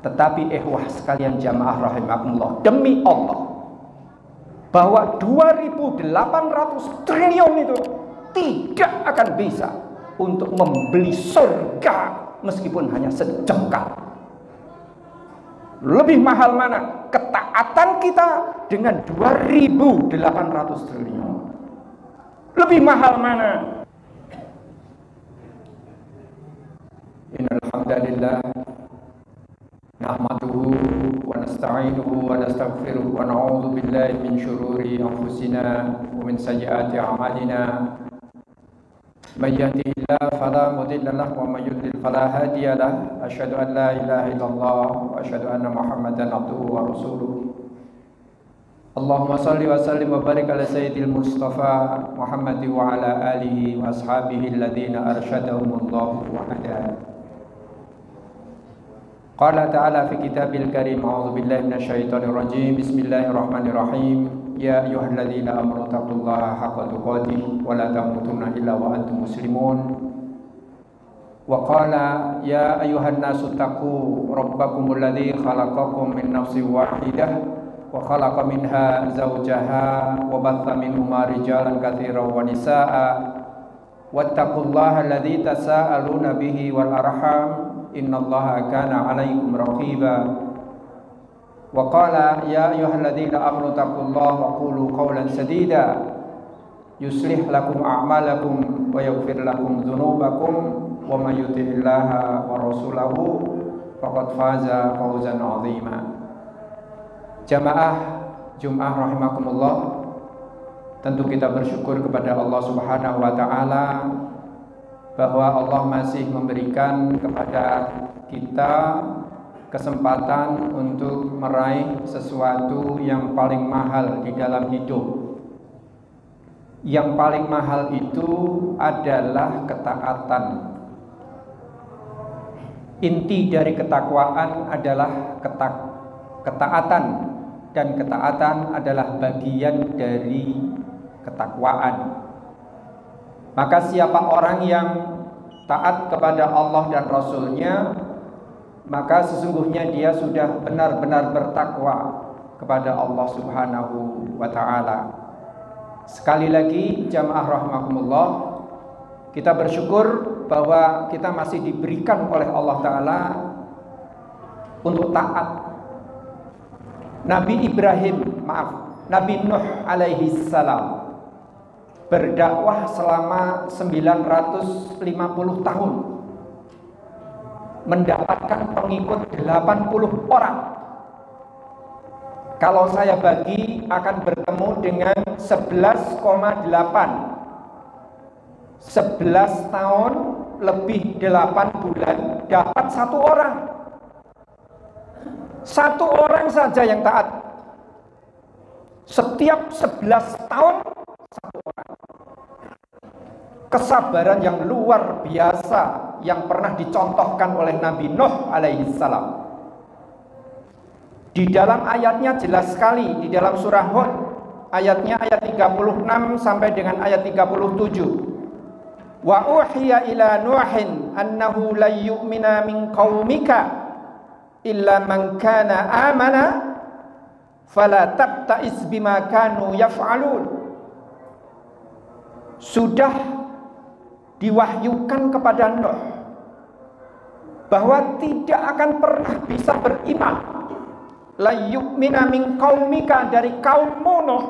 Tetapi sekalian jamaah rahimakumullah, demi Allah, bahwa 2.800 triliun itu tidak akan bisa untuk membeli surga meskipun hanya sejengkal. Lebih mahal mana ketaatan kita dengan 2.800 triliun? Lebih mahal mana? Innal hamdalillah nahmaduhu wa nasta'inuhu wa nastaghfiruh wa na'udzu billahi min syururi anfusina wa min sayyiati a'malina. Man yahdihillahu fala mudilla lahu wa man yudlil fala hadiya lahu. Asyhadu an la ilaha illallah wa asyhadu anna Muhammadan abduhu wa rasuluh. Allahumma salli wa sallim wa barik ala sayyidil Mustafa Muhammad wa ala alihi wa ashabihi alladhina arsyadahumullahu wa hada. Qala ta'ala fi kitabil karim, a'udzu billahi minasyaitonir rajim. Bismillahirrahmanirrahim. Ya ayyuhalladzina amanu taqullaha haqqa tuqatih wa la tamutunna illa wa antum muslimun. Wa qala ya ayyuhan nasu taqu rabbakumul ladzi khalaqakum min nafsin wahidah wa khalaqa minha zawjaha wa batha minhuma rijalan katsiran wa nisaa'a wattaqullaha alladzi tasaaluna bihi wal arham innallaha kana 'alaikum raqiba. Wa qala ya ayyuhalladzina amanu taqullaha wa qulu qawlan sadida yuslih lakum a'malakum wa yaghfir lakum dzunubakum wa may yuti'illaha wa rasulahu faqad faza fawzan 'azima. Jamaah Jumat rahimakumullah, tentu kita bersyukur kepada Allah Subhanahu wa taala bahwa Allah masih memberikan kepada kita kesempatan untuk meraih sesuatu yang paling mahal di dalam hidup. Yang paling mahal itu adalah ketaatan. Inti dari ketakwaan adalah ketaatan, dan ketaatan adalah bagian dari ketakwaan. Maka siapa orang yang taat kepada Allah dan Rasul-Nya, maka sesungguhnya dia sudah benar-benar bertakwa kepada Allah Subhanahu wa ta'ala. Sekali lagi jamaah rahimakumullah, kita bersyukur bahwa kita masih diberikan oleh Allah Ta'ala untuk taat. Nabi Nabi Nuh alaihi salam berdakwah selama 950 tahun, mendapatkan pengikut 80 orang. Kalau saya bagi akan bertemu dengan 11,8. 11 tahun lebih 8 bulan dapat 1 orang. 1 orang saja yang taat. Setiap 11 tahun 1 orang. Kesabaran yang luar biasa yang pernah dicontohkan oleh Nabi Nuh alaihi salam. Di dalam ayatnya jelas sekali, di dalam surah Hud ayatnya ayat 36 sampai dengan ayat 37. Wa uhiya ila Nuhin annahu la yu'mina min qaumika illa man kana amana fala tabta'is bima kanu yaf'alun. Sudah diwahyukan kepada Nuh bahwa tidak akan pernah bisa beriman, la yu'mina min qaumika, dari kaummu Nuh,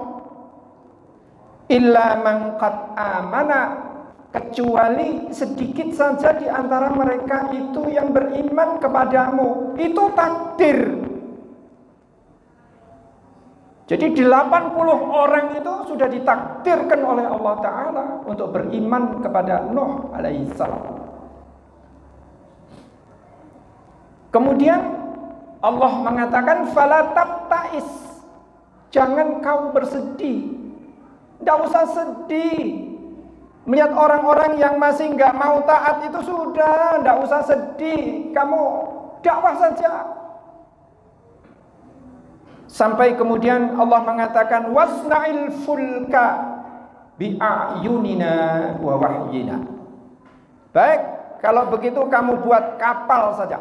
illa man qad amana, kecuali sedikit saja di antara mereka itu yang beriman kepadamu. Itu takdir. Jadi 80 orang itu sudah ditakdirkan oleh Allah Ta'ala untuk beriman kepada Nuh alaihissalam. Kemudian Allah mengatakan fala tabta'is, jangan kau bersedih. Tidak usah sedih melihat orang-orang yang masih nggak mau taat itu. Sudah, tidak usah sedih, kamu dakwah saja. Sampai kemudian Allah mengatakan wasna'il fulka bi'ayunina wa wahyina. Baik, kalau begitu kamu buat kapal saja.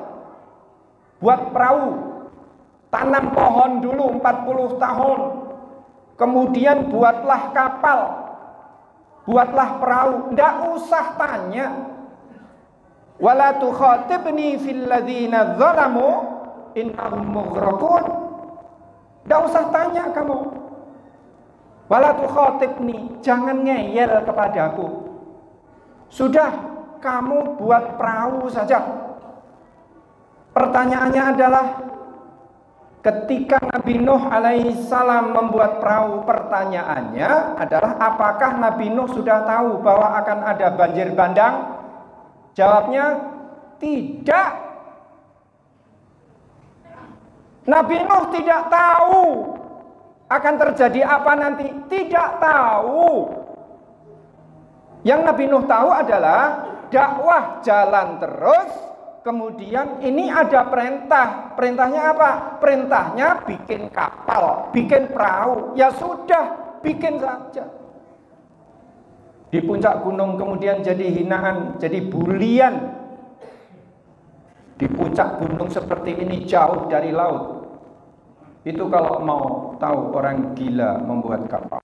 buat perahu, tanam pohon dulu 40 tahun, kemudian buatlah kapal, buatlah perahu. Tidak usah tanya. Wala tukhatibni fil ladzina zalamu innahum mughraqun. Tidak usah tanya kamu. Wala tukhatibni, jangan ngeyel kepadaku. Sudah, kamu buat perahu saja. Pertanyaannya adalah, ketika Nabi Nuh alaihissalam membuat perahu, pertanyaannya adalah apakah Nabi Nuh sudah tahu bahwa akan ada banjir bandang? Jawabnya tidak. Nabi Nuh tidak tahu akan terjadi apa nanti, tidak tahu. Yang Nabi Nuh tahu adalah dakwah jalan terus. Kemudian ini ada perintah. Perintahnya apa? Perintahnya bikin kapal, bikin perahu. Ya sudah, bikin saja. Di puncak gunung kemudian jadi hinaan, jadi bulian. Di puncak gunung seperti ini, jauh dari laut. Itu kalau mau tahu orang gila membuat kapal.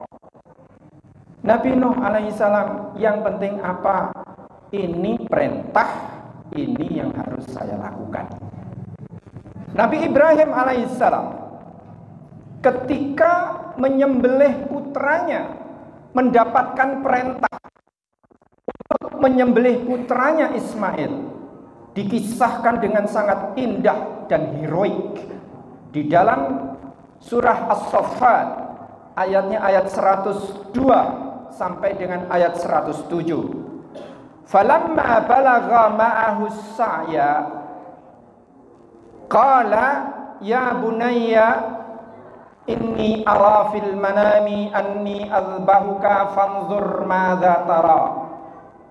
Nabi Nuh alaihissalam, yang penting apa? Ini perintah, ini yang harus saya lakukan. Nabi Ibrahim alaihissalam ketika menyembelih putranya, mendapatkan perintah untuk menyembelih putranya Ismail, dikisahkan dengan sangat indah dan heroik di dalam surah As-Saffat, ayatnya ayat 102 sampai dengan ayat 107. Falamma balagha ma'ahu as-sa'ya qala ya bunayya inni ara fil manami anni azbahuka fanzur madza tara.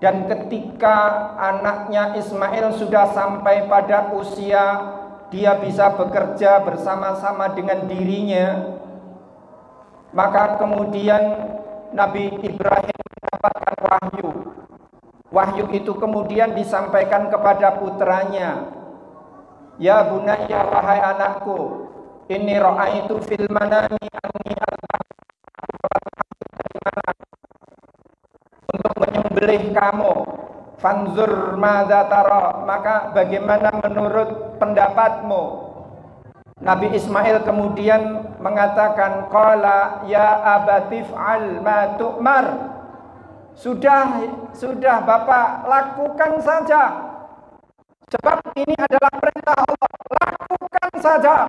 Dan ketika anaknya Ismail sudah sampai pada usia dia bisa bekerja bersama-sama dengan dirinya, maka kemudian Nabi Ibrahim mendapatkan wahyu. Wahyu itu kemudian disampaikan kepada putranya. Ya bunayya, wahai anakku, inni ra'aitu fil manami anni untuk menyembelih kamu. Fanzur madza tara, maka bagaimana menurut pendapatmu? Nabi Ismail kemudian mengatakan, qala ya abati fa'al ma tu'mar. Sudah Bapak, lakukan saja. Sebab ini adalah perintah Allah. Lakukan saja.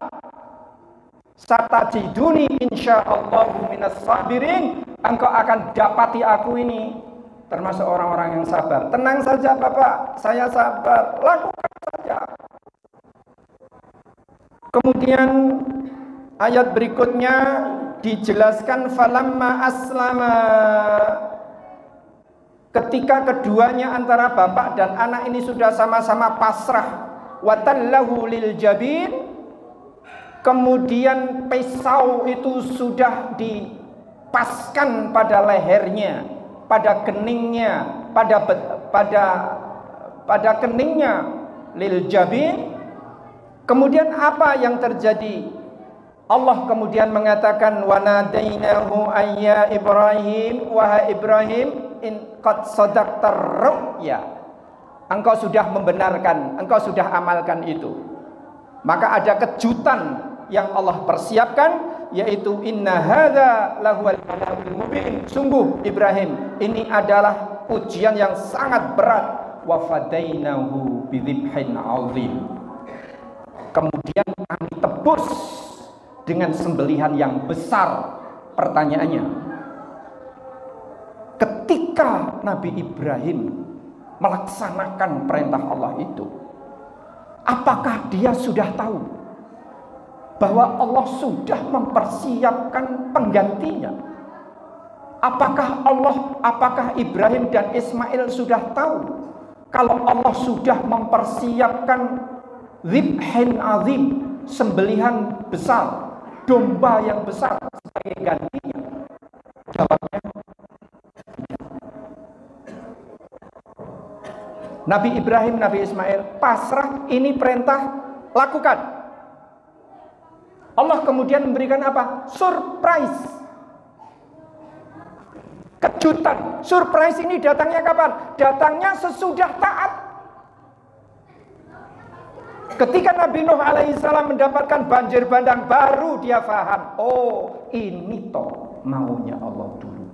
Satajiduni insyaallahu minas sabirin. Engkau akan dapati aku ini termasuk orang-orang yang sabar. Tenang saja Bapak, saya sabar. Lakukan saja. Kemudian ayat berikutnya dijelaskan falamma aslama. Ketika keduanya antara bapak dan anak ini sudah sama-sama pasrah, watallahu lil jabin, kemudian pisau itu sudah dipaskan pada lehernya, pada keningnya, pada keningnya, lil jabin. Kemudian apa yang terjadi? Allah kemudian mengatakan, wa nadainahu ayya Ibrahim, wahai Ibrahim, in qad sadaqtar ru'ya. Engkau sudah membenarkan, engkau sudah amalkan itu. Maka ada kejutan yang Allah persiapkan, yaitu inna hadza lahuwal bala'ul mubin. Sungguh Ibrahim, ini adalah ujian yang sangat berat. Wa fadainahu bidzibhin 'adzim. Kemudian kami tebus dengan sembelihan yang besar. Pertanyaannya, ketika Nabi Ibrahim melaksanakan perintah Allah itu, apakah dia sudah tahu bahwa Allah sudah mempersiapkan penggantinya? Apakah Ibrahim dan Ismail sudah tahu kalau Allah sudah mempersiapkan dzibhin azim, sembelihan besar, domba yang besar sebagai gantinya? Jawabnya, Nabi Ibrahim, Nabi Ismail pasrah. Ini perintah, lakukan. Allah kemudian memberikan apa? Surprise. Kejutan. Surprise ini datangnya kapan? Datangnya sesudah taat. Ketika Nabi Nuh alaihissalam mendapatkan banjir bandang, baru dia faham, oh ini toh maunya Allah dulu.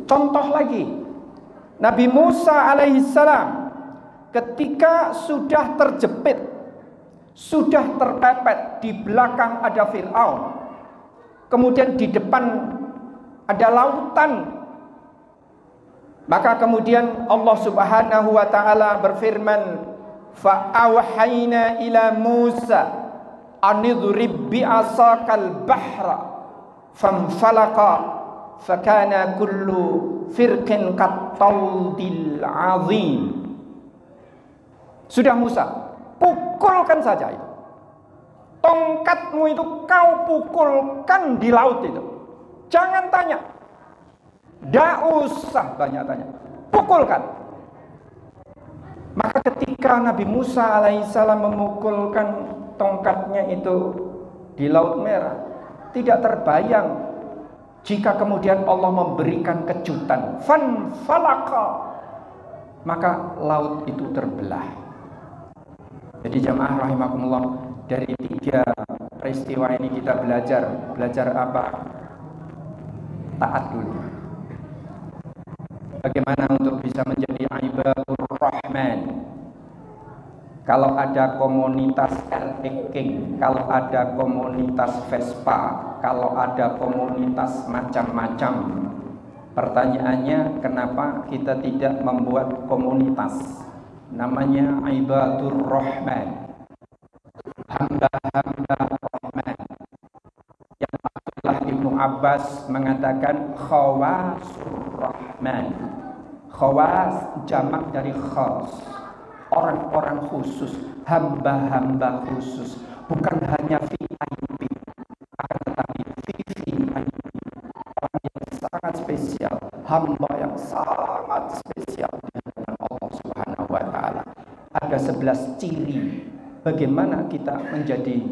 Contoh lagi, Nabi Musa alaihissalam ketika sudah terjepit, sudah terpepet, di belakang ada Fir'aun, kemudian di depan ada lautan, maka kemudian Allah Subhanahu wa taala berfirman, fa awhayna ila Musa anidrib bi'asakal bahra famfalaqa fakana kullu firqin qattawdil azim. Sudah Musa, pukulkan saja itu. Tongkatmu itu kau pukulkan di laut itu. Jangan tanya. Tidak usah banyak tanya, pukulkan. Maka ketika Nabi Musa alaihissalam memukulkan tongkatnya itu di Laut Merah, tidak terbayang jika kemudian Allah memberikan kejutan, fanfalaqa, maka laut itu terbelah. Jadi jamaah rahimakumullah, dari 3 peristiwa ini kita belajar apa? Taat dulu. Bagaimana untuk bisa menjadi ibadur rahman. Kalau ada komunitas King, kalau ada komunitas Vespa, kalau ada komunitas macam-macam, pertanyaannya kenapa kita tidak membuat komunitas namanya ibadur rahman, hamba-hamba rahman, yang Abdullah Ibnu Abbas mengatakan khawasur rahman. Khawas jamak dari khas, orang-orang khusus, hamba-hamba khusus, bukan hanya VIP, akan tetapi VVIP, orang yang sangat spesial, hamba yang sangat spesial di hadapan Allah Subhanahu wa taala. Ada 11 ciri bagaimana kita menjadi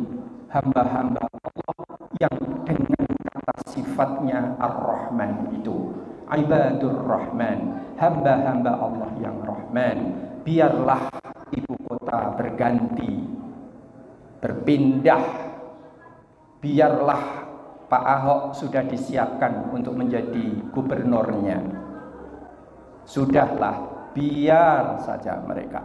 hamba-hamba Allah yang dengan kata sifatnya Ar-Rahman itu. Ibadur Rahman, hamba-hamba Allah yang Rahman. Biarlah ibu kota berganti, berpindah. Biarlah Pak Ahok sudah disiapkan untuk menjadi gubernurnya. Sudahlah, biar saja mereka.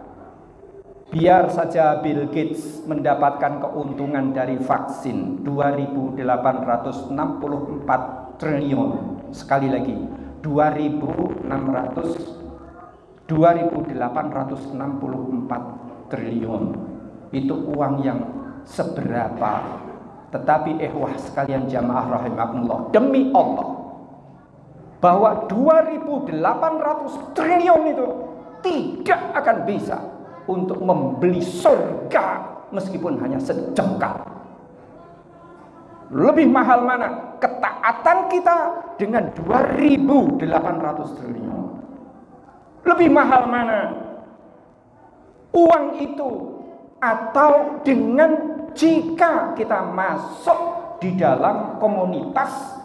Biar saja Bill Gates mendapatkan keuntungan dari vaksin 2.864 triliun. Sekali lagi, 2.864 triliun. Itu uang yang seberapa? Tetapi sekalian jamaah rahimakumullah, demi Allah, bahwa 2.800 triliun itu tidak akan bisa untuk membeli surga meskipun hanya sejengkal. Lebih mahal mana ketaatan kita dengan 2.800 triliun? Lebih mahal mana uang itu, atau dengan jika kita masuk di dalam komunitas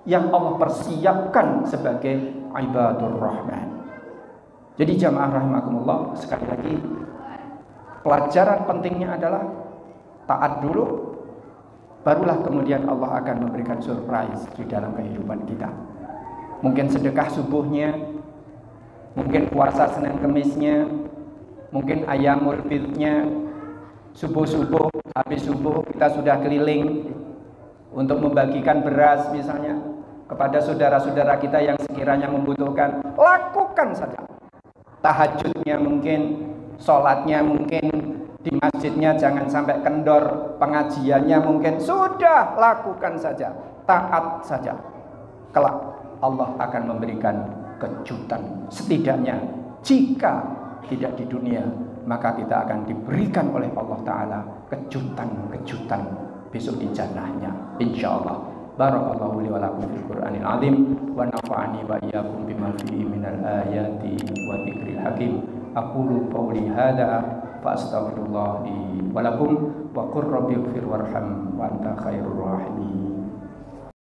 yang Allah persiapkan sebagai ibadur rahman? Jadi jamaah rahimakumullah, sekali lagi pelajaran pentingnya adalah taat dulu, barulah kemudian Allah akan memberikan surprise di dalam kehidupan kita. Mungkin sedekah subuhnya, mungkin puasa Senin Kemisnya, mungkin ayamul bidnya, subuh-subuh, habis subuh kita sudah keliling untuk membagikan beras misalnya kepada saudara-saudara kita yang sekiranya membutuhkan. Lakukan saja. Tahajudnya mungkin, sholatnya mungkin, di masjidnya jangan sampai kendor, pengajiannya mungkin, sudah lakukan saja, taat saja. Kelak Allah akan memberikan kejutan. Setidaknya jika tidak di dunia, maka kita akan diberikan oleh Allah Ta'ala kejutan-kejutan besok di jannahnya, insyaallah. Barakallahu li wa lakum fil Qur'anil azim wa nafa'ani wa iyyakum bima fihi minal ayati wa dzikril hakim. Aqulu qawli hadza fa astaghfirullah li wa lakum wa qur rabbighfir warham wa anta khairur